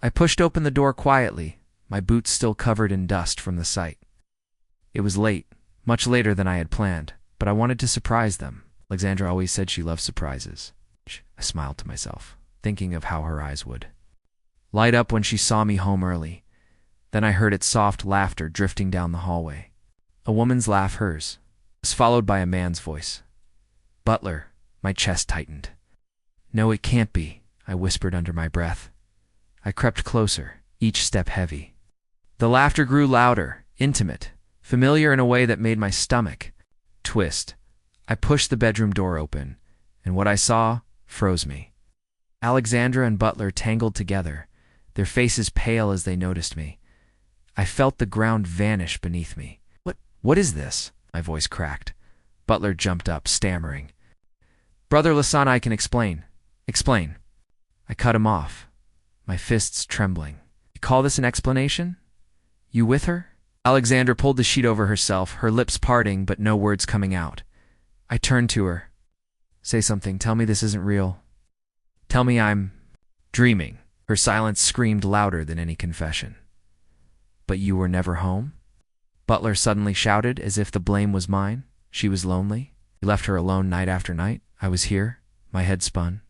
I pushed open the door quietly, my boots still covered in dust from the sight. It was late, much later than I had planned, but I wanted to surprise them. Alexandra always said she loved surprises. I smiled to myself, thinking of how her eyes would light up when she saw me home early. Then I heard its soft laughter drifting down the hallway. A woman's laugh, hers, was followed by a man's voice. "Butler," my chest tightened. "No, it can't be," I whispered under my breath. I crept closer, each step heavy. The laughter grew louder, intimate, familiar in a way that made my stomach twist. I pushed the bedroom door open, and what I saw froze me. Alexandra and Butler tangled together, their faces pale as they noticed me. I felt the ground vanish beneath me. What is this?" My voice cracked. Butler jumped up, stammering. "Brother Lasana, I can explain." "Explain." I cut him off, my fists trembling. "You call this an explanation? You with her?" Alexandra pulled the sheet over herself, her lips parting but no words coming out. I turned to her. "Say something. Tell me this isn't real. Tell me I'm dreaming." Her silence screamed louder than any confession. "But you were never home?" Butler suddenly shouted, as if the blame was mine. She was lonely. You left her alone night after night. I was here. My head spun.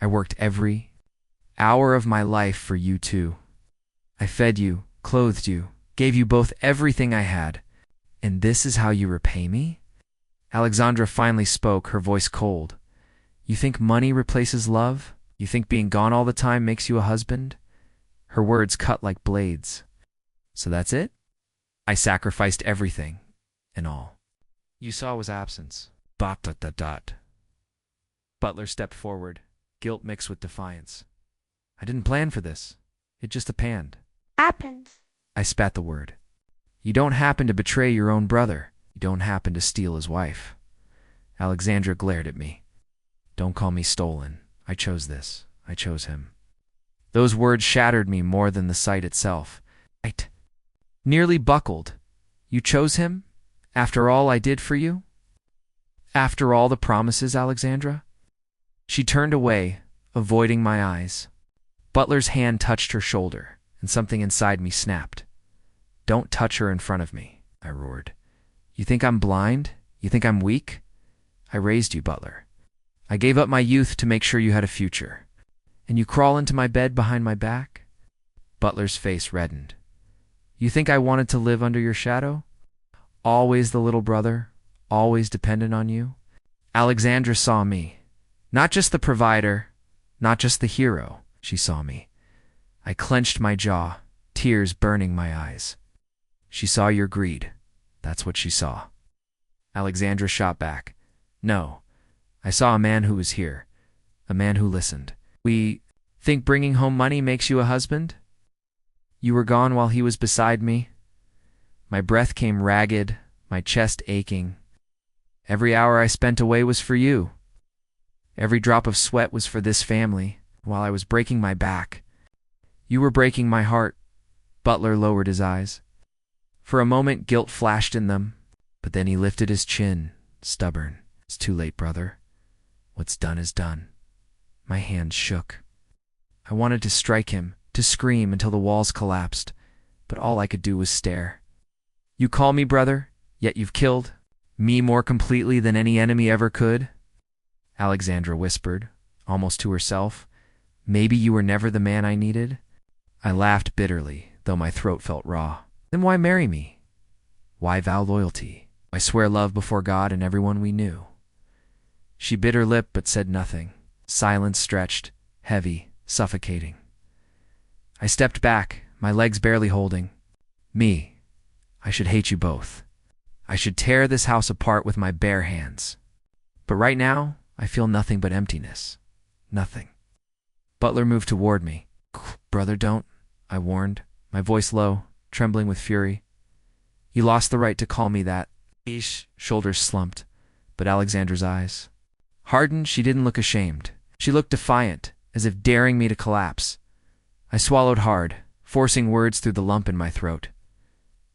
I worked every hour of my life for you two. I fed you, clothed you, gave you both everything I had. And this is how you repay me? Alexandra finally spoke, her voice cold. "You think money replaces love? You think being gone all the time makes you a husband?" Her words cut like blades. "So that's it? I sacrificed everything, and all you saw was absence." ... Butler stepped forward, guilt mixed with defiance. "I didn't plan for this. It just happened." Happens. I spat the word. "You don't happen to betray your own brother. You don't happen to steal his wife." Alexandra glared at me. "Don't call me stolen. I chose this. I chose him." Those words shattered me more than the sight itself. I nearly buckled. "You chose him? After all I did for you? After all the promises, Alexandra?" She turned away, avoiding my eyes. Butler's hand touched her shoulder, and something inside me snapped. "Don't touch her in front of me," I roared. "You think I'm blind? You think I'm weak? I raised you, Butler. I gave up my youth to make sure you had a future. And you crawl into my bed behind my back?" Butler's face reddened. "You think I wanted to live under your shadow? Always the little brother, always dependent on you?" Alexandra saw me. Not just the provider, not just the hero. She saw me. I clenched my jaw, tears burning my eyes. "She saw your greed. That's what she saw." Alexandra shot back. "No, I saw a man who was here, a man who listened. We think bringing home money makes you a husband? You were gone while he was beside me." My breath came ragged, my chest aching. "Every hour I spent away was for you. Every drop of sweat was for this family, while I was breaking my back. You were breaking my heart." Butler lowered his eyes. For a moment guilt flashed in them, but then he lifted his chin, stubborn. "It's too late, brother. What's done is done." My hands shook. I wanted to strike him, to scream until the walls collapsed, but all I could do was stare. "You call me brother, yet you've killed me more completely than any enemy ever could?" Alexandra whispered, almost to herself. "Maybe you were never the man I needed?" I laughed bitterly, though my throat felt raw. "Then why marry me? Why vow loyalty? Why swear love before God and everyone we knew?" She bit her lip but said nothing. Silence stretched, heavy, suffocating. I stepped back, my legs barely holding. I should hate you both. I should tear this house apart with my bare hands. But right now, I feel nothing but emptiness. Nothing. Butler moved toward me. "Brother, don't," I warned, my voice low, trembling with fury. "You lost the right to call me that." His shoulders slumped, but Alexandra's eyes hardened. She didn't look ashamed. She looked defiant, as if daring me to collapse. I swallowed hard, forcing words through the lump in my throat.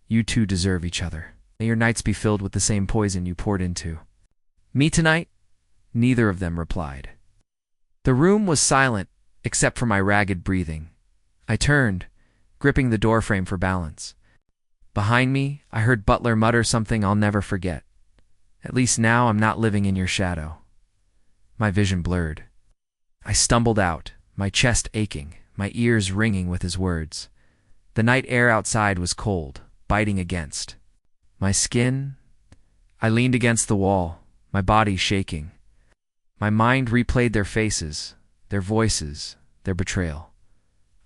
"You two deserve each other. May your nights be filled with the same poison you poured into me tonight?" Neither of them replied. The room was silent, except for my ragged breathing. I turned, gripping the doorframe for balance. Behind me, I heard Butler mutter something I'll never forget. At least now I'm not living in your shadow. My vision blurred. I stumbled out, my chest aching, my ears ringing with his words. The night air outside was cold, biting against my skin. I leaned against the wall, my body shaking. My mind replayed their faces, their voices, their betrayal.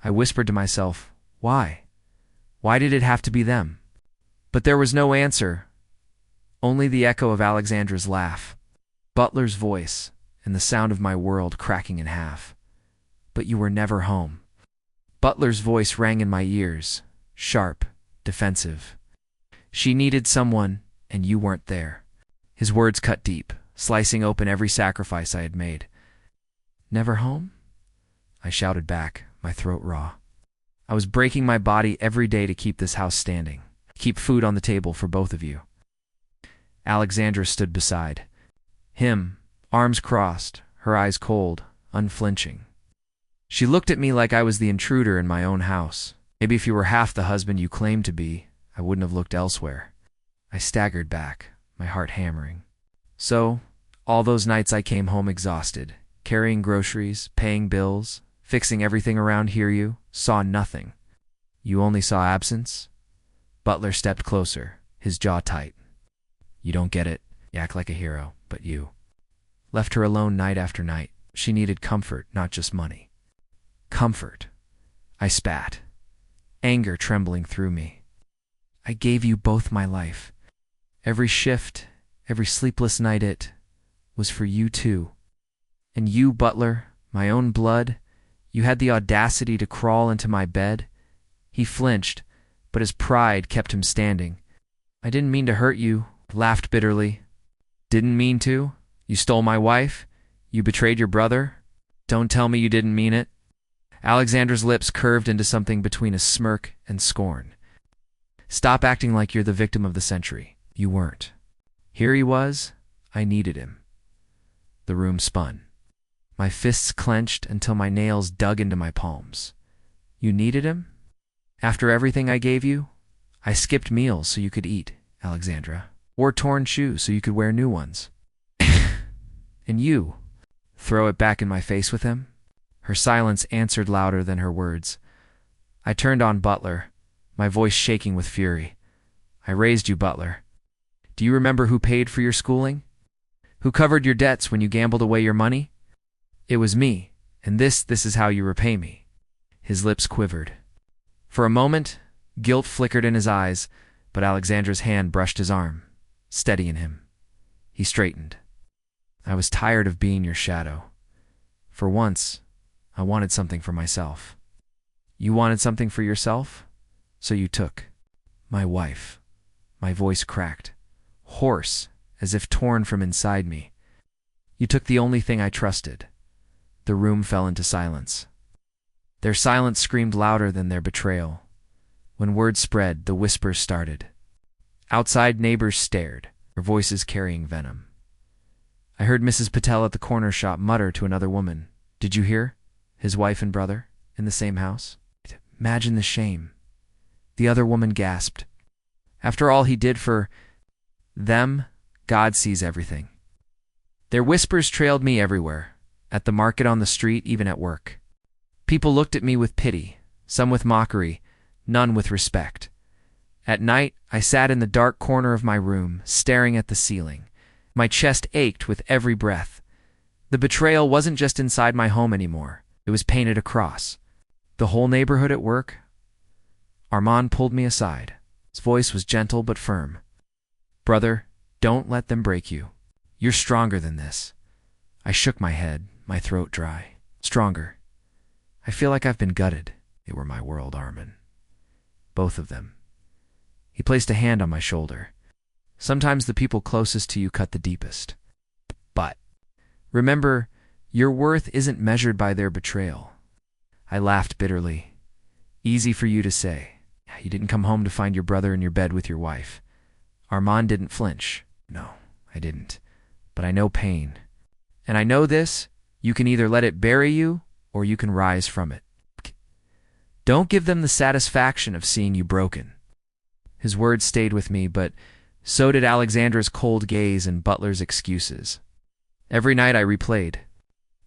I whispered to myself, why? Why did it have to be them? But there was no answer, only the echo of Alexandra's laugh, Butler's voice, and the sound of my world cracking in half. But you were never home. Butler's voice rang in my ears, sharp, defensive. She needed someone, and you weren't there. His words cut deep, slicing open every sacrifice I had made. Never home? I shouted back, my throat raw. I was breaking my body every day to keep this house standing, keep food on the table for both of you. Alexandra stood beside him, arms crossed, her eyes cold, unflinching. She looked at me like I was the intruder in my own house. Maybe if you were half the husband you claimed to be, I wouldn't have looked elsewhere. I staggered back, my heart hammering. So, all those nights I came home exhausted, carrying groceries, paying bills, fixing everything around here, you saw nothing. You only saw absence? Butler stepped closer, his jaw tight. You don't get it. You act like a hero, but you left her alone night after night. She needed comfort, not just money. Comfort. I spat, anger trembling through me. I gave you both my life. Every shift, every sleepless night, it was for you too. And you, Butler, my own blood, you had the audacity to crawl into my bed. He flinched, but his pride kept him standing. I didn't mean to hurt you, laughed bitterly. Didn't mean to? You stole my wife? You betrayed your brother? Don't tell me you didn't mean it. Alexandra's lips curved into something between a smirk and scorn. Stop acting like you're the victim of the century. You weren't. Here he was. I needed him. The room spun. My fists clenched until my nails dug into my palms. You needed him? After everything I gave you? I skipped meals so you could eat, Alexandra. Wore torn shoes so you could wear new ones. And you? Throw it back in my face with him? Her silence answered louder than her words. I turned on Butler, my voice shaking with fury. I raised you, Butler. Do you remember who paid for your schooling? Who covered your debts when you gambled away your money? It was me, and this is how you repay me. His lips quivered. For a moment, guilt flickered in his eyes, but Alexandra's hand brushed his arm, steadying him. He straightened. I was tired of being your shadow. For once, I wanted something for myself. You wanted something for yourself? So you took my wife. My voice cracked, hoarse, as if torn from inside me. You took the only thing I trusted. The room fell into silence. Their silence screamed louder than their betrayal. When word spread, the whispers started. Outside, neighbors stared, their voices carrying venom. I heard Mrs. Patel at the corner shop mutter to another woman, "Did you hear? His wife and brother, in the same house?" Imagine the shame. The other woman gasped. After all he did for them, God sees everything. Their whispers trailed me everywhere, at the market, on the street, even at work. People looked at me with pity, some with mockery, none with respect. At night, I sat in the dark corner of my room, staring at the ceiling. My chest ached with every breath. The betrayal wasn't just inside my home anymore. It was painted across. The whole neighborhood, at work. Armand pulled me aside. His voice was gentle but firm. "Brother, don't let them break you. You're stronger than this." I shook my head, my throat dry. Stronger. I feel like I've been gutted. They were my world, Armand. Both of them. He placed a hand on my shoulder. Sometimes the people closest to you cut the deepest. But remember, your worth isn't measured by their betrayal. I laughed bitterly. Easy for you to say. You didn't come home to find your brother in your bed with your wife. Armand didn't flinch. No, I didn't. But I know pain. And I know this, you can either let it bury you, or you can rise from it. Don't give them the satisfaction of seeing you broken. His words stayed with me, but so did Alexandra's cold gaze and Butler's excuses. Every night I replayed.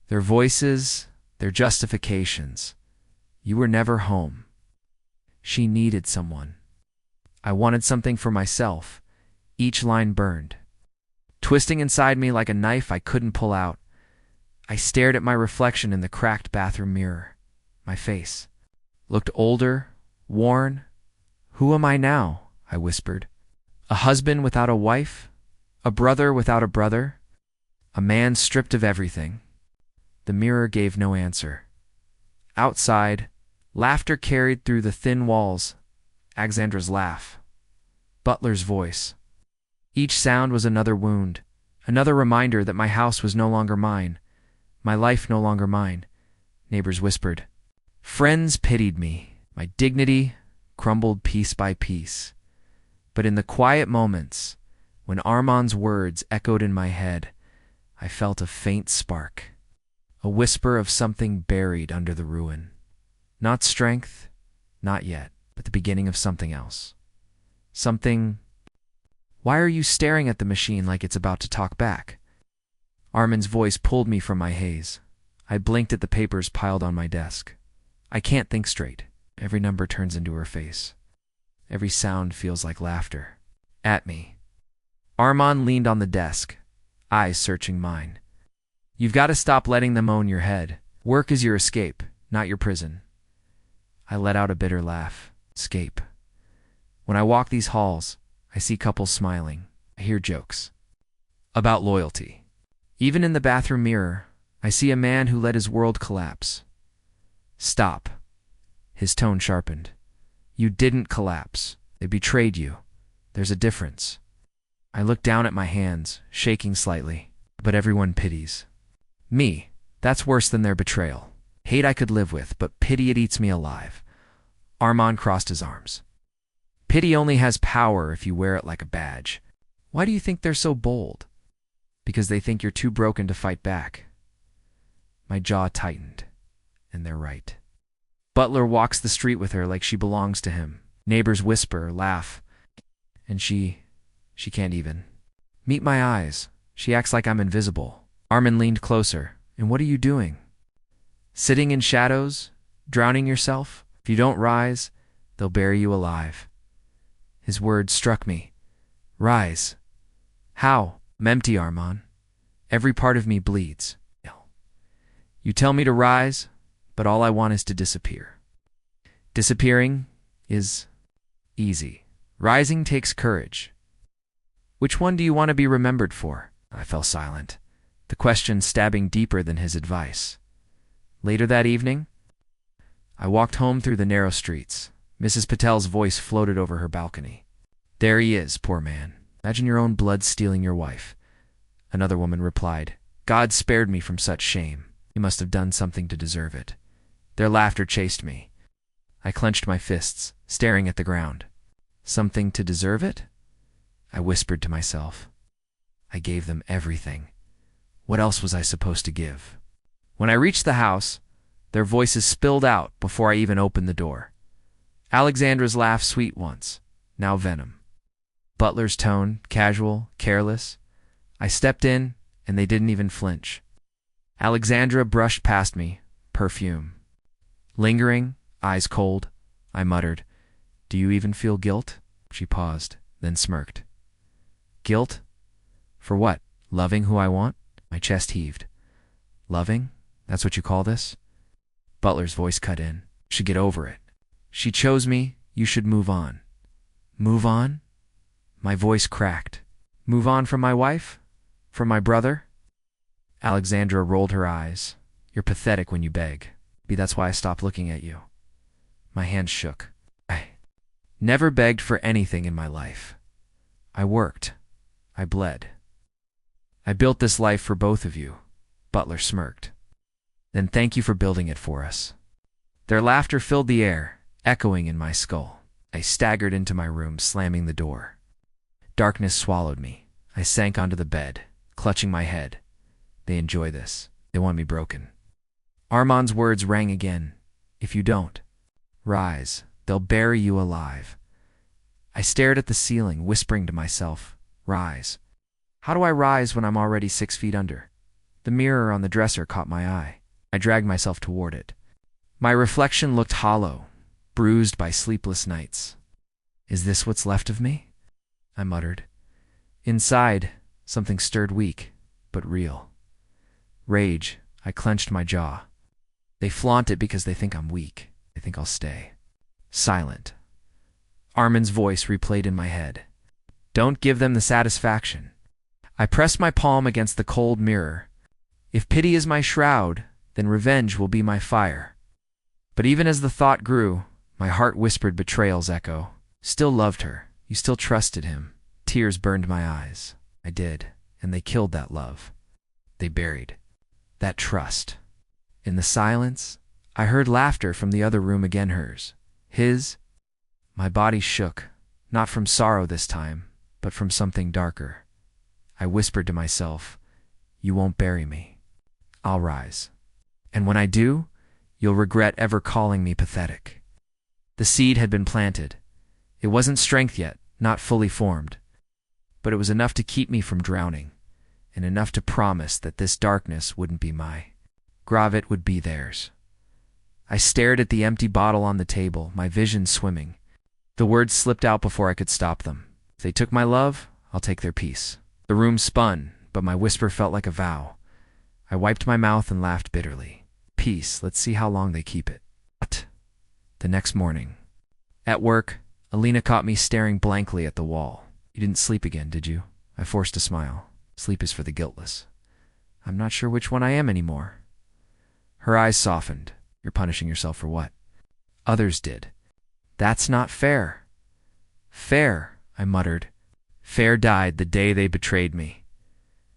Their voices, their justifications. You were never home. She needed someone. I wanted something for myself. Each line burned. Twisting inside me like a knife I couldn't pull out, I stared at my reflection in the cracked bathroom mirror. My face looked older, worn. Who am I now? I whispered. A husband without a wife? A brother without a brother? A man stripped of everything? The mirror gave no answer. Outside, laughter carried through the thin walls. Alexandra's laugh. Butler's voice. Each sound was another wound, another reminder that my house was no longer mine, my life no longer mine. Neighbors whispered. Friends pitied me. My dignity crumbled piece by piece. But in the quiet moments, when Armand's words echoed in my head, I felt a faint spark, a whisper of something buried under the ruin. Not strength, not yet, but the beginning of something else. Something. Why are you staring at the machine like it's about to talk back? Armand's voice pulled me from my haze. I blinked at the papers piled on my desk. I can't think straight. Every number turns into her face. Every sound feels like laughter. At me. Armand leaned on the desk, eyes searching mine. You've got to stop letting them own your head. Work is your escape, not your prison. I let out a bitter laugh. Escape. When I walk these halls, I see couples smiling. I hear jokes about loyalty. Even in the bathroom mirror, I see a man who let his world collapse. Stop. His tone sharpened. You didn't collapse. They betrayed you. There's a difference. I look down at my hands, shaking slightly. But everyone pities. Me. That's worse than their betrayal. Hate I could live with, but pity it eats me alive. Armand crossed his arms. Pity only has power if you wear it like a badge. Why do you think they're so bold? Because they think you're too broken to fight back. My jaw tightened, and they're right. Butler walks the street with her like she belongs to him. Neighbors whisper, laugh, and she can't even. Meet my eyes. She acts like I'm invisible. Armand leaned closer. And what are you doing? Sitting in shadows? Drowning yourself? If you don't rise, they'll bury you alive. His words struck me. Rise. How? I'm empty, Armand. Every part of me bleeds. You tell me to rise, but all I want is to disappear. Disappearing is easy. Rising takes courage. Which one do you want to be remembered for? I fell silent, the question stabbing deeper than his advice. Later that evening, I walked home through the narrow streets. Mrs. Patel's voice floated over her balcony. There he is, poor man. Imagine your own blood stealing your wife. Another woman replied, God spared me from such shame. He must have done something to deserve it. Their laughter chased me. I clenched my fists, staring at the ground. Something to deserve it? I whispered to myself. I gave them everything. What else was I supposed to give? When I reached the house, their voices spilled out before I even opened the door. Alexandra's laugh sweet once, now venom. Butler's tone, casual, careless. I stepped in, and they didn't even flinch. Alexandra brushed past me, perfume. Lingering, eyes cold, I muttered, Do you even feel guilt? She paused, then smirked. Guilt? For what? Loving who I want? My chest heaved. Loving? That's what you call this? Butler's voice cut in. Should get over it. She chose me, you should move on. Move on? My voice cracked. Move on from my wife? From my brother? Alexandra rolled her eyes. You're pathetic when you beg. Maybe that's why I stopped looking at you. My hands shook. I never begged for anything in my life. I worked. I bled. I built this life for both of you. Butler smirked. Then thank you for building it for us. Their laughter filled the air, echoing in my skull. I staggered into my room, slamming the door. Darkness swallowed me. I sank onto the bed, clutching my head. They enjoy this. They want me broken. Armand's words rang again. If you don't. Rise. They'll bury you alive. I stared at the ceiling, whispering to myself, rise. How do I rise when I'm already 6 feet under? The mirror on the dresser caught my eye. I dragged myself toward it. My reflection looked hollow, bruised by sleepless nights. Is this what's left of me? I muttered. Inside, something stirred, weak, but real. Rage. I clenched my jaw. They flaunt it because they think I'm weak. They think I'll stay. Silent. Armin's voice replayed in my head. Don't give them the satisfaction. I pressed my palm against the cold mirror. If pity is my shroud, then revenge will be my fire. But even as the thought grew, my heart whispered betrayal's echo. Still loved her. You still trusted him. Tears burned my eyes. I did, and they killed that love. They buried that trust. In the silence, I heard laughter from the other room, again hers. His. My body shook, not from sorrow this time, but from something darker. I whispered to myself, you won't bury me. I'll rise. And when I do, you'll regret ever calling me pathetic. The seed had been planted. It wasn't strength yet, not fully formed, but it was enough to keep me from drowning, and enough to promise that this darkness wouldn't be my Gravit would be theirs. I stared at the empty bottle on the table, my vision swimming. The words slipped out before I could stop them. If they took my love, I'll take their peace. The room spun, but my whisper felt like a vow. I wiped my mouth and laughed bitterly. Peace, let's see how long they keep it. What? The next morning. At work, Alina caught me staring blankly at the wall. You didn't sleep again, did you? I forced a smile. Sleep is for the guiltless. I'm not sure which one I am anymore. Her eyes softened. You're punishing yourself for what? Others did. That's not fair. Fair, I muttered. Fair died the day they betrayed me.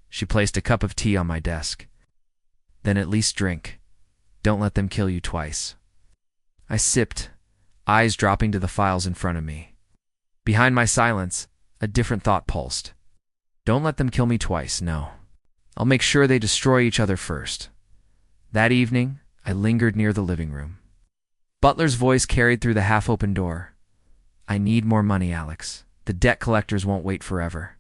She placed a cup of tea on my desk. Then at least drink. Don't let them kill you twice. I sipped, eyes dropping to the files in front of me. Behind my silence, a different thought pulsed. Don't let them kill me twice, no. I'll make sure they destroy each other first. That evening, I lingered near the living room. Butler's voice carried through the half-open door. I need more money, Alex. The debt collectors won't wait forever.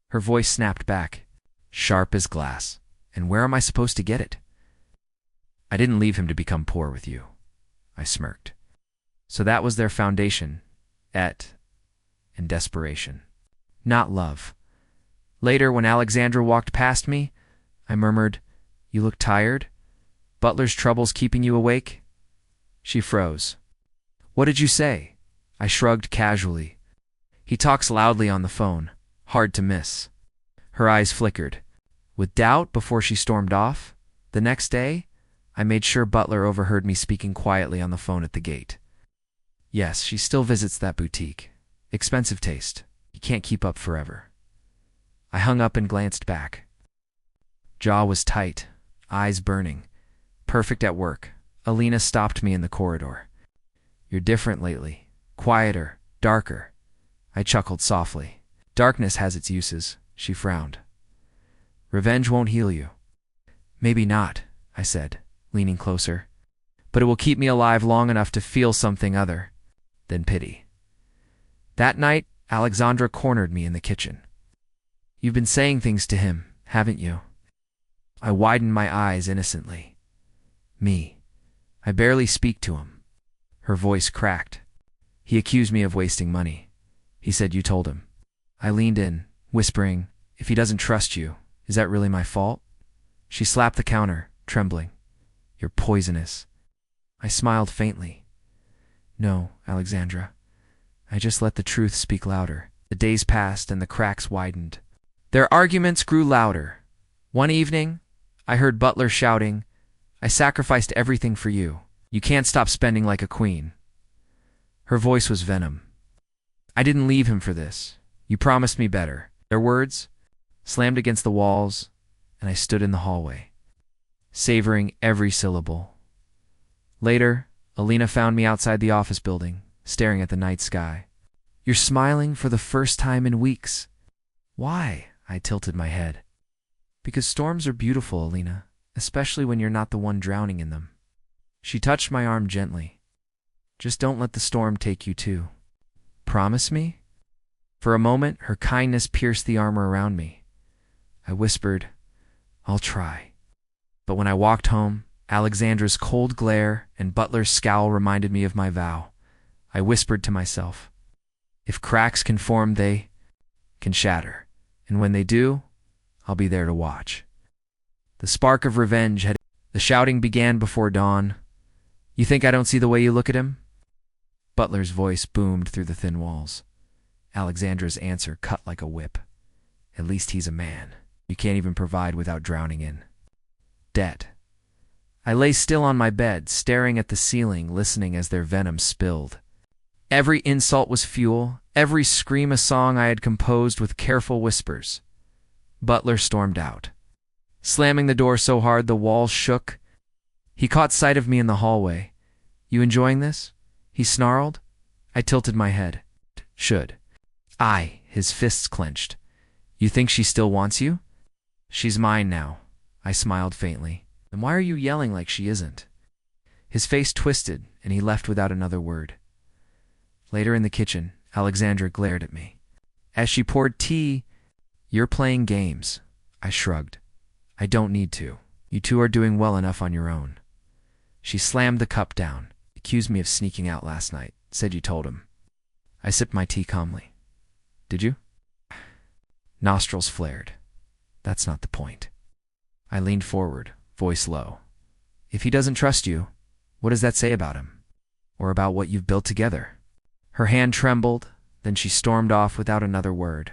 Her voice snapped back, sharp as glass. And where am I supposed to get it? I didn't leave him to become poor with you. I smirked. So that was their foundation, and desperation. Not love. Later, when Alexandra walked past me, I murmured, You look tired? Butler's troubles keeping you awake? She froze. What did you say? I shrugged casually. He talks loudly on the phone, hard to miss. Her eyes flickered. With doubt before she stormed off, the next day, I made sure Butler overheard me speaking quietly on the phone at the gate. Yes, she still visits that boutique. Expensive taste. You can't keep up forever. I hung up and glanced back. Jaw was tight, eyes burning. Perfect at work. Alina stopped me in the corridor. You're different lately. Quieter, darker. I chuckled softly. Darkness has its uses, she frowned. Revenge won't heal you. Maybe not, I said, leaning closer. But it will keep me alive long enough to feel something other than pity. That night, Alexandra cornered me in the kitchen. You've been saying things to him, haven't you? I widened my eyes innocently. Me. I barely speak to him. Her voice cracked. He accused me of wasting money. He said you told him. I leaned in, whispering, if he doesn't trust you, is that really my fault? She slapped the counter, trembling. You're poisonous. I smiled faintly. No, Alexandra. I just let the truth speak louder. The days passed and the cracks widened. Their arguments grew louder. One evening, I heard Butler shouting, I sacrificed everything for you. You can't stop spending like a queen. Her voice was venom. I didn't leave him for this. You promised me better. Their words slammed against the walls, and I stood in the hallway, savoring every syllable. Later, Alina found me outside the office building, staring at the night sky. You're smiling for the first time in weeks. Why? I tilted my head. Because storms are beautiful, Alina, especially when you're not the one drowning in them. She touched my arm gently. Just don't let the storm take you too. Promise me? For a moment, her kindness pierced the armor around me. I whispered, I'll try. But when I walked home, Alexandra's cold glare and Butler's scowl reminded me of my vow. I whispered to myself, if cracks can form, they can shatter. And when they do, I'll be there to watch. The spark of revenge had... The shouting began before dawn. You think I don't see the way you look at him? Butler's voice boomed through the thin walls. Alexandra's answer cut like a whip. At least he's a man. You can't even provide without drowning in debt. I lay still on my bed, staring at the ceiling, listening as their venom spilled. Every insult was fuel, every scream a song I had composed with careful whispers. Butler stormed out, slamming the door so hard the walls shook. He caught sight of me in the hallway. You enjoying this? He snarled. I tilted my head. Should. His fists clenched. You think she still wants you? She's mine now. I smiled faintly. Then why are you yelling like she isn't? His face twisted, and he left without another word. Later in the kitchen, Alexandra glared at me. As she poured tea, you're playing games. I shrugged. I don't need to. You two are doing well enough on your own. She slammed the cup down, accused me of sneaking out last night, said you told him. I sipped my tea calmly. Did you? Nostrils flared. That's not the point. I leaned forward, voice low. If he doesn't trust you, what does that say about him? Or about what you've built together? Her hand trembled, then she stormed off without another word.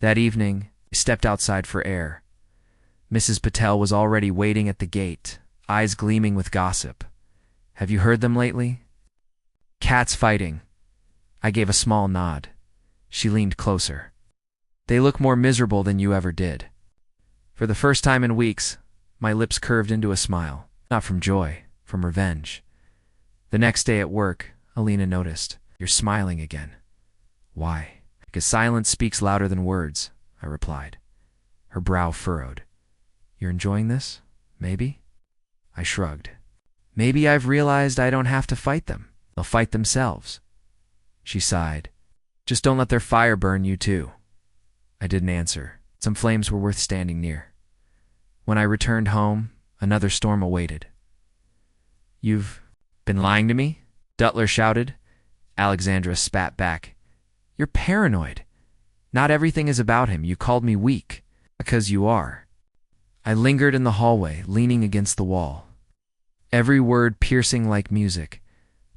That evening, I stepped outside for air. Mrs. Patel was already waiting at the gate, eyes gleaming with gossip. Have you heard them lately? Cats fighting. I gave a small nod. She leaned closer. They look more miserable than you ever did. For the first time in weeks, my lips curved into a smile, not from joy, from revenge. The next day at work, Alina noticed. You're smiling again. Why? Because silence speaks louder than words, I replied. Her brow furrowed. You're enjoying this? Maybe? I shrugged. Maybe I've realized I don't have to fight them. They'll fight themselves. She sighed. Just don't let their fire burn you too. I didn't answer. Some flames were worth standing near. When I returned home, another storm awaited. You've been lying to me? Butler shouted. Alexandra spat back. You're paranoid. Not everything is about him. You called me weak. Because you are. I lingered in the hallway, leaning against the wall. Every word piercing like music.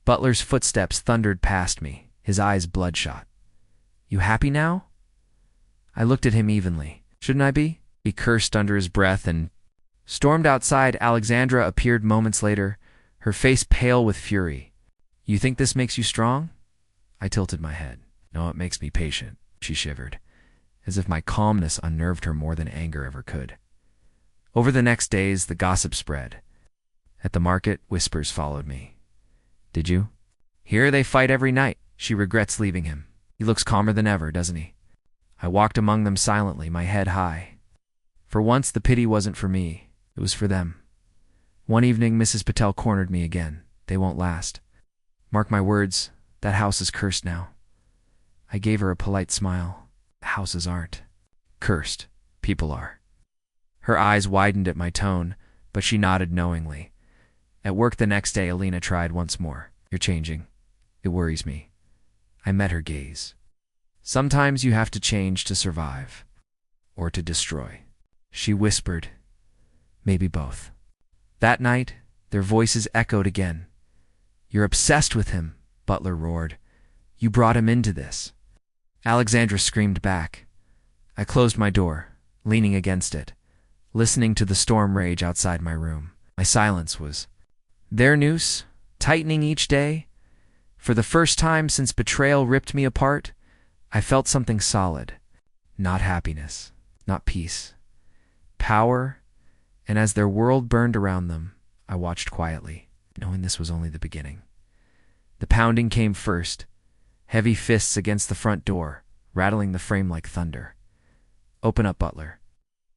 Butler's footsteps thundered past me, his eyes bloodshot. You happy now? I looked at him evenly. Shouldn't I be? He cursed under his breath and stormed outside. Alexandra appeared moments later, her face pale with fury. You think this makes you strong? I tilted my head. No, it makes me patient, she shivered, as if my calmness unnerved her more than anger ever could. Over the next days, the gossip spread. At the market, whispers followed me. Did you? Here they fight every night. She regrets leaving him. He looks calmer than ever, doesn't he? I walked among them silently, my head high. For once, the pity wasn't for me. It was for them. One evening, Mrs. Patel cornered me again. They won't last. Mark my words, that house is cursed now. I gave her a polite smile. Houses aren't. Cursed. People are. Her eyes widened at my tone, but she nodded knowingly. At work the next day, Alina tried once more. You're changing. It worries me. I met her gaze. Sometimes you have to change to survive. Or to destroy. She whispered. Maybe both. That night, their voices echoed again. You're obsessed with him, Butler roared. You brought him into this. Alexandra screamed back. I closed my door, leaning against it, listening to the storm rage outside my room. My silence was their noose, tightening each day. For the first time since betrayal ripped me apart, I felt something solid. Not happiness, not peace. Power, and as their world burned around them, I watched quietly, knowing this was only the beginning. The pounding came first, heavy fists against the front door, rattling the frame like thunder. Open up, Butler.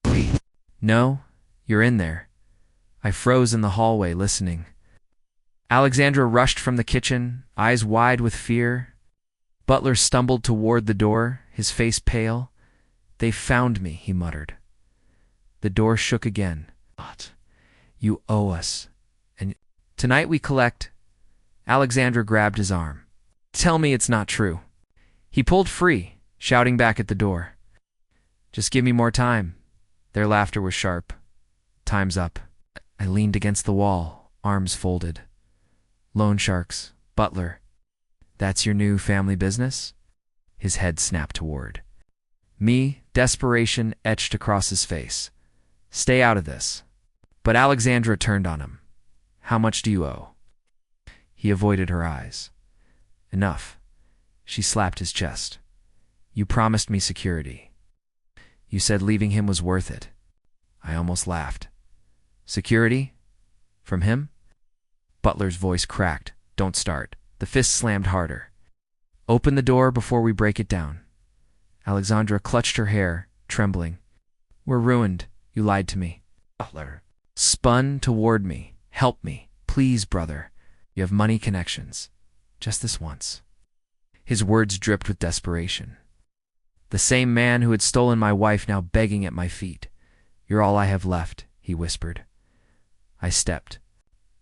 Wait. No, you're in there. I froze in the hallway, listening. Alexandra rushed from the kitchen, eyes wide with fear. Butler stumbled toward the door, his face pale. "They found me," he muttered. The door shook again. "You owe us. And tonight we collect." Alexandra grabbed his arm. "Tell me it's not true." He pulled free, shouting back at the door. "Just give me more time." Their laughter was sharp. "Time's up." I leaned against the wall, arms folded. "Loan sharks, Butler. That's your new family business?" His head snapped toward me, desperation etched across his face. "Stay out of this." But Alexandra turned on him. "How much do you owe?" He avoided her eyes. "Enough." She slapped his chest. "You promised me security. You said leaving him was worth it." I almost laughed. "Security? From him?" Butler's voice cracked. "Don't start." The fist slammed harder. "Open the door before we break it down." Alexandra clutched her hair, trembling. "We're ruined. You lied to me." Butler spun toward me. "Help me. Please, brother. You have money connections. Just this once." His words dripped with desperation. The same man who had stolen my wife now begging at my feet. "You're all I have left," he whispered. I stepped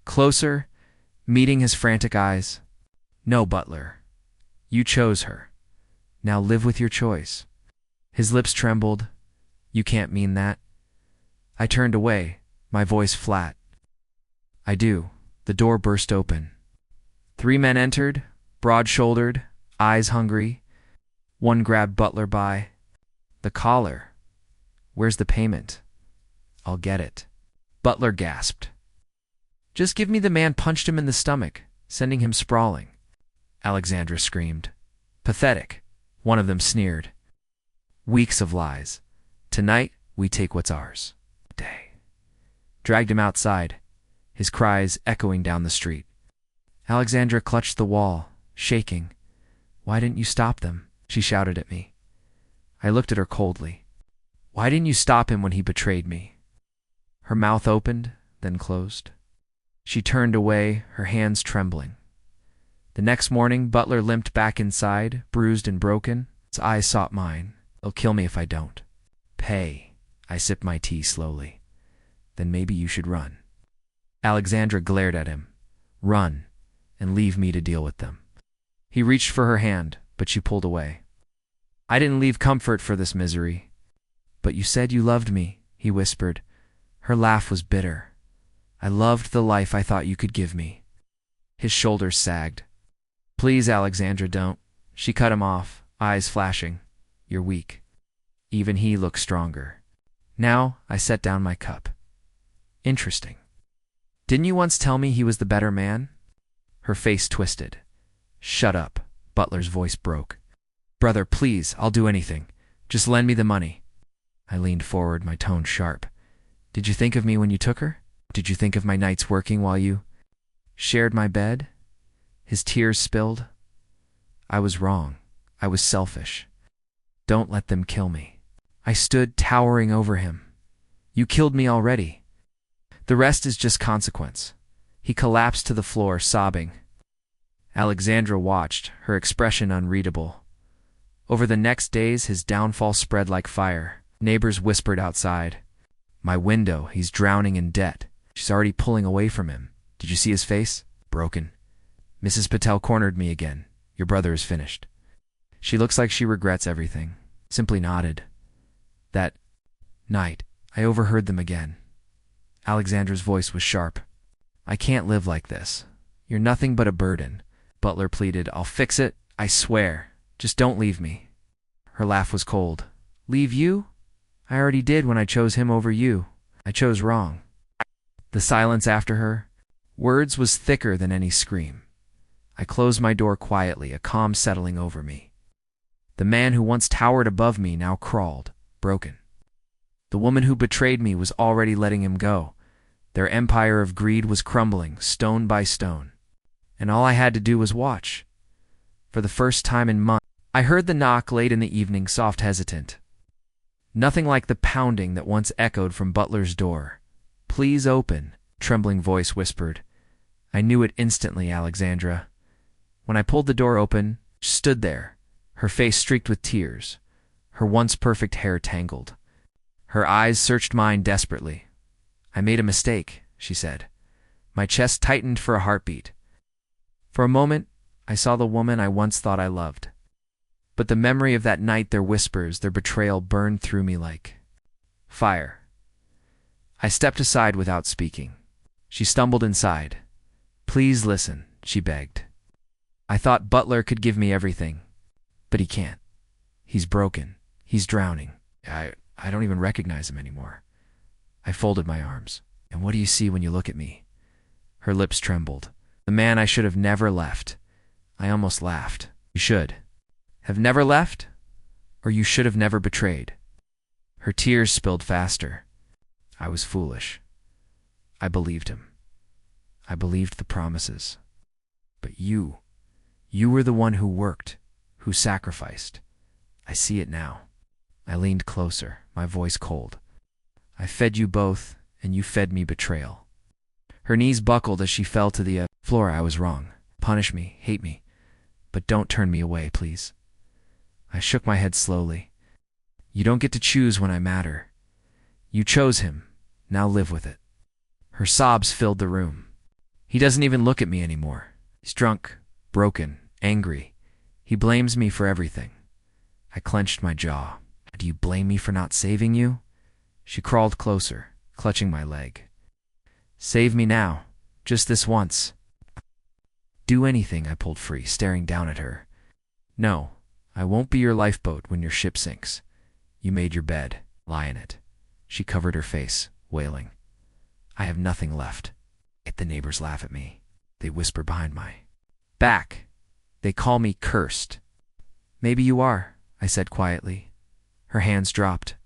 closer, meeting his frantic eyes. "No, Butler. You chose her. Now live with your choice." His lips trembled. "You can't mean that." I turned away, my voice flat. "I do." The door burst open. 3 men entered, broad-shouldered, eyes hungry. One grabbed Butler by the collar. "Where's the payment?" "I'll get it." Butler gasped. "Just give me." The man punched him in the stomach, sending him sprawling. Alexandra screamed. "Pathetic," one of them sneered. "Weeks of lies. Tonight, we take what's ours." Day. Dragged him outside, his cries echoing down the street. Alexandra clutched the wall, shaking. "Why didn't you stop them?" she shouted at me. I looked at her coldly. "Why didn't you stop him when he betrayed me?" Her mouth opened, then closed. She turned away, her hands trembling. The next morning, Butler limped back inside, bruised and broken. His eyes sought mine. "They'll kill me if I don't." "Pay." I sipped my tea slowly. "Then maybe you should run." Alexandra glared at him. "Run, and leave me to deal with them." He reached for her hand, but she pulled away. "I didn't leave comfort for this misery." "But you said you loved me," he whispered. Her laugh was bitter. "I loved the life I thought you could give me." His shoulders sagged. "Please, Alexandra, don't." She cut him off, eyes flashing. "You're weak." Even he looked stronger. Now I set down my cup. "Interesting. Didn't you once tell me he was the better man?" Her face twisted. "Shut up." Butler's voice broke. "Brother, please, I'll do anything. Just lend me the money." I leaned forward, my tone sharp. "Did you think of me when you took her? Did you think of my nights working while you shared my bed?" His tears spilled. "I was wrong. I was selfish. Don't let them kill me." I stood towering over him. "You killed me already. The rest is just consequence." He collapsed to the floor, sobbing. Alexandra watched, her expression unreadable. Over the next days, his downfall spread like fire. Neighbors whispered outside. "My window, he's drowning in debt. She's already pulling away from him. Did you see his face? Broken." Mrs. Patel cornered me again. "Your brother is finished." She looks like she regrets everything. Simply nodded. That night, I overheard them again. Alexandra's voice was sharp. "I can't live like this. You're nothing but a burden." Butler pleaded. "I'll fix it, I swear. Just don't leave me." Her laugh was cold. "Leave you? I already did when I chose him over you. I chose wrong." The silence after her words was thicker than any scream. I closed my door quietly, a calm settling over me. The man who once towered above me now crawled, broken. The woman who betrayed me was already letting him go. Their empire of greed was crumbling, stone by stone. And all I had to do was watch. For the first time in months, I heard the knock late in the evening, soft, hesitant. Nothing like the pounding that once echoed from Butler's door. "Please open," trembling voice whispered. I knew it instantly, Alexandra. When I pulled the door open, she stood there, her face streaked with tears, her once perfect hair tangled. Her eyes searched mine desperately. "I made a mistake," she said. My chest tightened for a heartbeat. For a moment, I saw the woman I once thought I loved. But the memory of that night, their whispers, their betrayal burned through me like fire. I stepped aside without speaking. She stumbled inside. "Please listen," she begged. "I thought Butler could give me everything, but he can't. He's broken. He's drowning. I don't even recognize him anymore." I folded my arms. "And what do you see when you look at me?" Her lips trembled. "The man I should have never left." I almost laughed. "You should have never left? Or you should have never betrayed?" Her tears spilled faster. I was foolish. I believed him. I believed the promises. But you were the one who worked, who sacrificed. I see it now. I leaned closer, my voice cold. "I fed you both, and you fed me betrayal." Her knees buckled as she fell to the floor. "I was wrong. Punish me, hate me, but don't turn me away, please." I shook my head slowly. "You don't get to choose when I matter. You chose him. Now live with it." Her sobs filled the room. "He doesn't even look at me anymore. He's drunk, broken, angry. He blames me for everything." I clenched my jaw. "Do you blame me for not saving you?" She crawled closer, clutching my leg. "Save me now, just this once." "Do anything," I pulled free, staring down at her. "No, I won't be your lifeboat when your ship sinks. You made your bed. Lie in it." She covered her face, wailing. "I have nothing left." The neighbors laugh at me. They whisper behind my back. They call me cursed. "Maybe you are," I said quietly. Her hands dropped,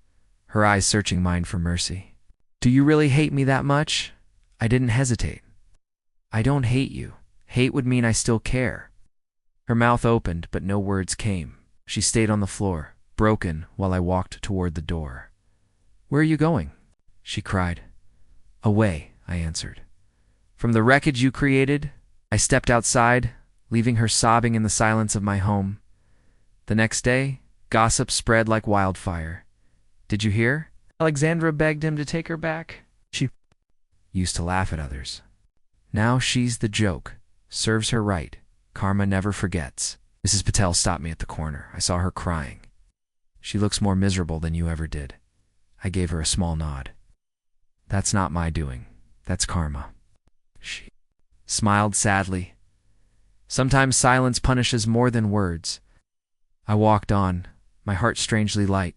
her eyes searching mine for mercy. "Do you really hate me that much?" I didn't hesitate. "I don't hate you. Hate would mean I still care." Her mouth opened, but no words came. She stayed on the floor, broken, while I walked toward the door. "Where are you going?" she cried. "Away," I answered. "From the wreckage you created?" I stepped outside, leaving her sobbing in the silence of my home. The next day, gossip spread like wildfire. "Did you hear? Alexandra begged him to take her back. She used to laugh at others. Now she's the joke. Serves her right. Karma never forgets." Mrs. Patel stopped me at the corner. I saw her crying. "She looks more miserable than you ever did." I gave her a small nod. "That's not my doing. That's karma." She smiled sadly. Sometimes silence punishes more than words. I walked on, my heart strangely light.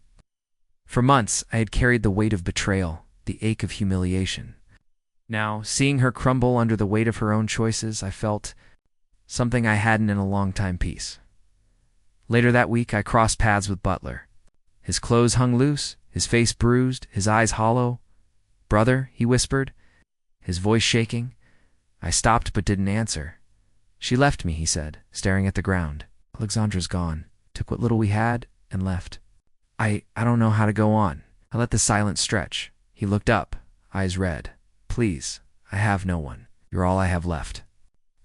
For months, I had carried the weight of betrayal, the ache of humiliation. Now, seeing her crumble under the weight of her own choices, I felt something I hadn't in a long time: peace. Later that week, I crossed paths with Butler. His clothes hung loose, his face bruised, his eyes hollow. "Brother," he whispered, his voice shaking. I stopped but didn't answer. "She left me," he said, staring at the ground. "Alexandra's gone. Took what little we had and left. I don't know how to go on." I let the silence stretch. He looked up, eyes red. "Please, I have no one. You're all I have left."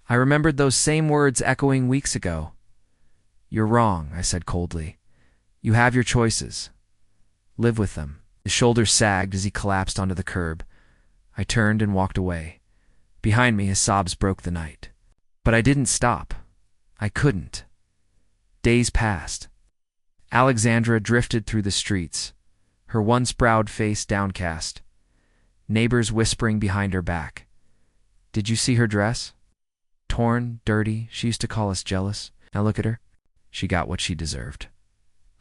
I remembered those same words echoing weeks ago. "You're wrong," I said coldly. "You have your choices. Live with them." His shoulders sagged as he collapsed onto the curb. I turned and walked away. Behind me, his sobs broke the night. But I didn't stop. I couldn't. Days passed. Alexandra drifted through the streets, her once proud face downcast. Neighbors whispering behind her back. "Did you see her dress? Torn, dirty. She used to call us jealous. Now look at her." She got what she deserved.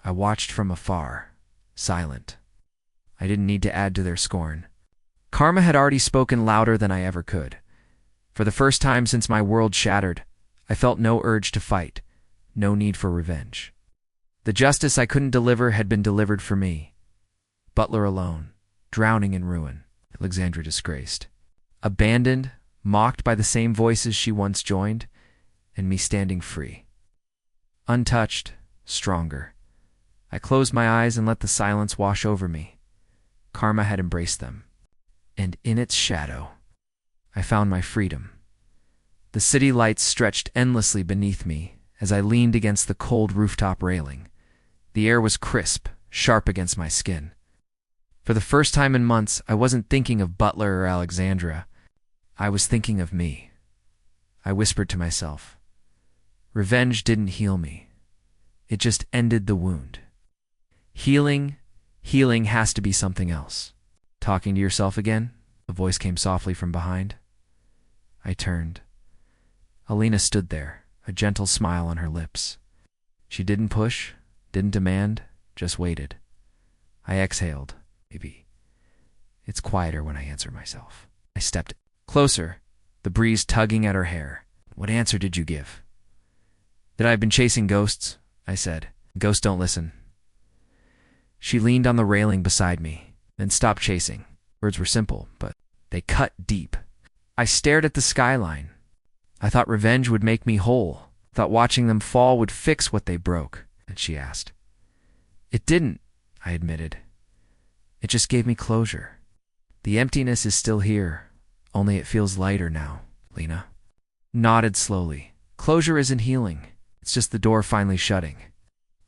I watched from afar, silent. I didn't need to add to their scorn. Karma had already spoken louder than I ever could. For the first time since my world shattered, I felt no urge to fight, no need for revenge. The justice I couldn't deliver had been delivered for me. Butler alone, drowning in ruin. Alexandra disgraced. Abandoned, mocked by the same voices she once joined, and me standing free. Untouched, stronger. I closed my eyes and let the silence wash over me. Karma had embraced them. And in its shadow, I found my freedom. The city lights stretched endlessly beneath me as I leaned against the cold rooftop railing. The air was crisp, sharp against my skin. For the first time in months, I wasn't thinking of Butler or Alexandra. I was thinking of me. I whispered to myself. Revenge didn't heal me. It just ended the wound. Healing has to be something else. Talking to yourself again? A voice came softly from behind. I turned. Alina stood there, a gentle smile on her lips. She didn't push, didn't demand, just waited. I exhaled. Maybe. It's quieter when I answer myself. I stepped closer, the breeze tugging at her hair. What answer did you give? That I've been chasing ghosts, I said. Ghosts don't listen. She leaned on the railing beside me, then stopped chasing. Words were simple, but they cut deep. I stared at the skyline. I thought revenge would make me whole. Thought watching them fall would fix what they broke. And she asked. It didn't, I admitted. It just gave me closure. The emptiness is still here, only it feels lighter now, Lena. Nodded slowly. Closure isn't healing. It's just the door finally shutting.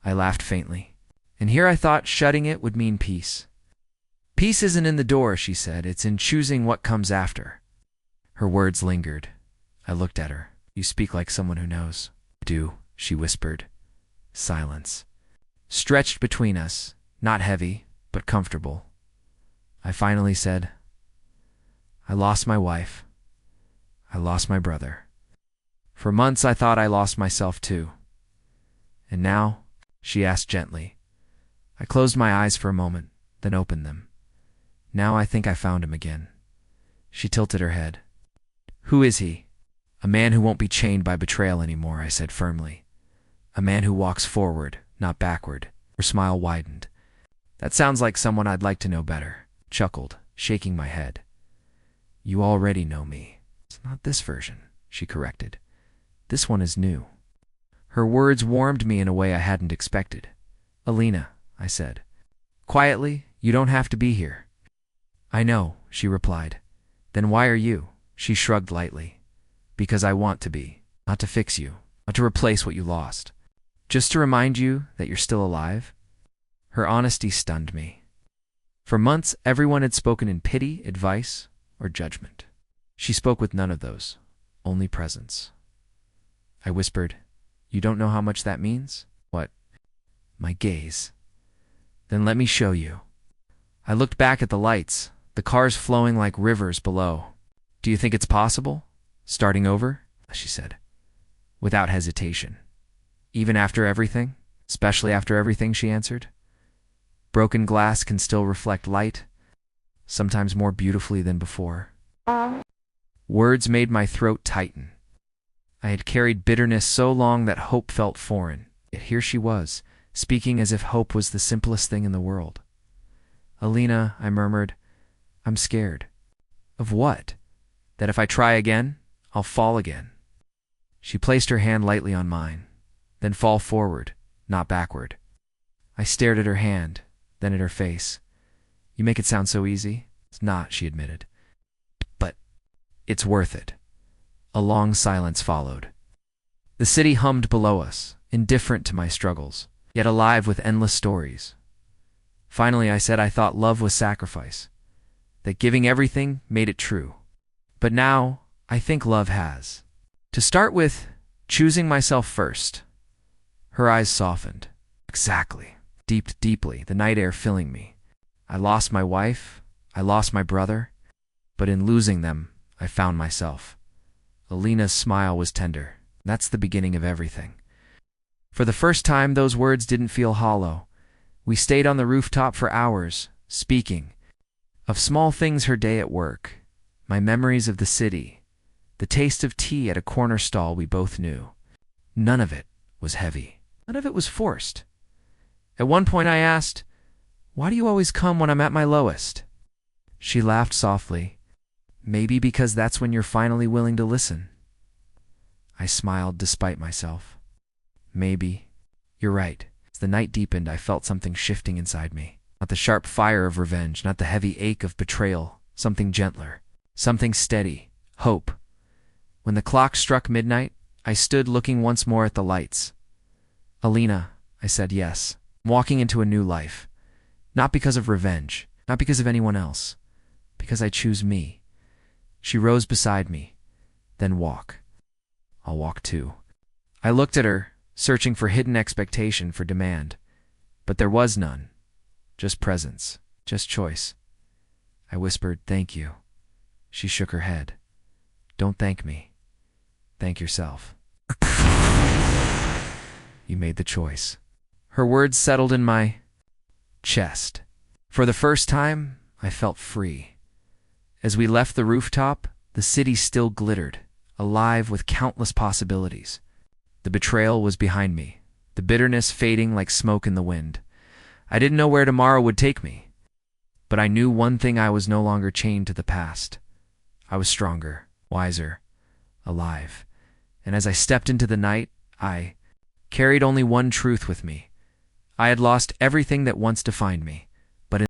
I laughed faintly. And here I thought shutting it would mean peace. Peace isn't in the door, she said. It's in choosing what comes after. Her words lingered. I looked at her. You speak like someone who knows. I do, she whispered. Silence. Stretched between us, not heavy, but comfortable. I finally said, I lost my wife. I lost my brother. For months I thought I lost myself too. And now, she asked gently. I closed my eyes for a moment, then opened them. Now I think I found him again. She tilted her head. Who is he? A man who won't be chained by betrayal anymore, I said firmly. A man who walks forward, not backward. Her smile widened. That sounds like someone I'd like to know better. Chuckled, shaking my head. You already know me. It's not this version, she corrected. This one is new. Her words warmed me in a way I hadn't expected. Alina, I said. Quietly, you don't have to be here. I know, she replied. Then why are you? She shrugged lightly. Because I want to be. Not to fix you. Not to replace what you lost. Just to remind you that you're still alive. Her honesty stunned me. For months, everyone had spoken in pity, advice, or judgment. She spoke with none of those. Only presence. I whispered, You don't know how much that means? What? My gaze. Then let me show you. I looked back at the lights, the cars flowing like rivers below. Do you think it's possible? Starting over? She said, without hesitation. Even after everything? Especially after everything, she answered. Broken glass can still reflect light, sometimes more beautifully than before. Words made my throat tighten. I had carried bitterness so long that hope felt foreign. Yet here she was, speaking as if hope was the simplest thing in the world. Alina, I murmured, I'm scared. Of what? That if I try again, I'll fall again. She placed her hand lightly on mine, then fall forward, not backward. I stared at her hand, then at her face. You make it sound so easy. It's not, she admitted. But it's worth it. A long silence followed. The city hummed below us, indifferent to my struggles, yet alive with endless stories. Finally, I said I thought love was sacrifice, that giving everything made it true. But now, I think love has. To start with, choosing myself first. Her eyes softened. Exactly. Deeply, the night air filling me. I lost my wife, I lost my brother, but in losing them, I found myself. Alina's smile was tender. That's the beginning of everything. For the first time, those words didn't feel hollow. We stayed on the rooftop for hours, speaking. Of small things, her day at work, my memories of the city, the taste of tea at a corner stall we both knew. None of it was heavy. None of it was forced. At one point I asked, Why do you always come when I'm at my lowest? She laughed softly. Maybe because that's when you're finally willing to listen. I smiled despite myself. Maybe. You're right. As the night deepened, I felt something shifting inside me. Not the sharp fire of revenge, not the heavy ache of betrayal. Something gentler. Something steady. Hope. When the clock struck midnight, I stood looking once more at the lights. "Alina," I said, "yes. I'm walking into a new life. Not because of revenge, not because of anyone else. Because I choose me." She rose beside me. "Then walk." "I'll walk too." I looked at her, searching for hidden expectation, for demand. But there was none. Just presence, just choice. I whispered, "Thank you." She shook her head. "Don't thank me. Thank yourself. You made the choice." Her words settled in my chest. For the first time, I felt free. As we left the rooftop, the city still glittered, alive with countless possibilities. The betrayal was behind me, the bitterness fading like smoke in the wind. I didn't know where tomorrow would take me, but I knew one thing: I was no longer chained to the past. I was stronger, wiser, alive. And as I stepped into the night, I carried only one truth with me. I had lost everything that once defined me.